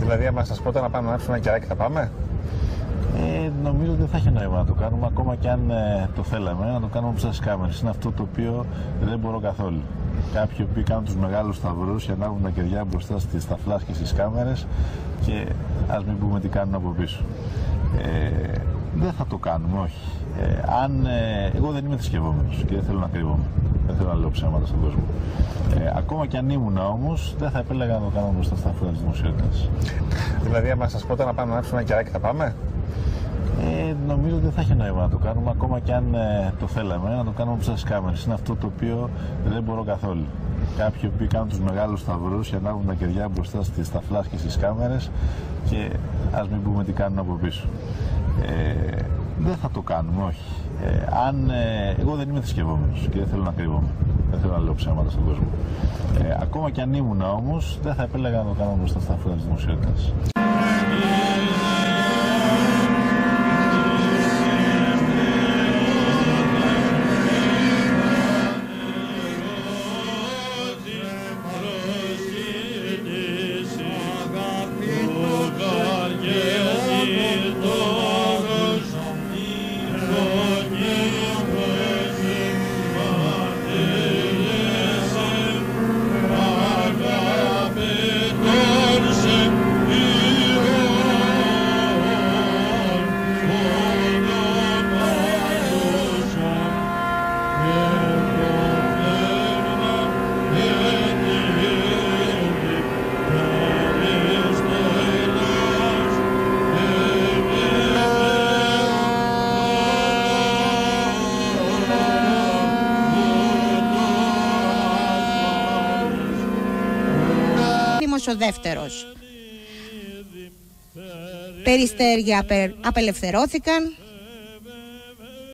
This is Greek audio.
Δηλαδή, άμα σας πω να πάμε να ρίξουμε ένα κεράκι, θα πάμε? Νομίζω ότι δεν θα έχει νόημα να το κάνουμε, ακόμα και αν το θέλαμε, να το κάνουμε μπροστά στις κάμερες. Είναι αυτό το οποίο δεν μπορώ καθόλου. Κάποιοι που κάνουν τους μεγάλους σταυρούς και ανάβουν τα κεριά μπροστά στα φλάς και στις κάμερες και ας μην πούμε τι κάνουν από πίσω. Δεν θα το κάνουμε, όχι. Εγώ δεν είμαι θρησκευόμενος και δεν θέλω να κρύβομαι. Δεν θέλω να λέω ψέματα στον κόσμο. Ακόμα και αν ήμουν όμως, δεν θα επέλεγα να το κάνω μπροστά στα φώτα της δημοσιότητας. Δηλαδή, άμα σας πω να πάμε να ρίξουμε ένα κεράκι, θα πάμε? Νομίζω ότι δεν θα έχει νόημα να το κάνουμε, ακόμα και αν το θέλαμε, να το κάνουμε μπροστά στις κάμερες. Είναι αυτό το οποίο δεν μπορώ καθόλου. Κάποιοι που κάνουν τους μεγάλους σταυρούς και ανάβουν τα κεριά μπροστά στα φλάς και στις κάμερες και ας μην πούμε τι κάνουν από πίσω. Δεν θα το κάνουμε, όχι. Εγώ δεν είμαι θρησκευόμενος και δεν θέλω να κρύβομαι. Δεν θέλω να λέω ψέματα στον κόσμο. Ακόμα και αν ήμουν όμως, δεν θα επέλεγα να το κάνω μπροστά στα φώτα της δημοσιότητας. Ο δεύτερος. Περιστέρια απελευθερώθηκαν,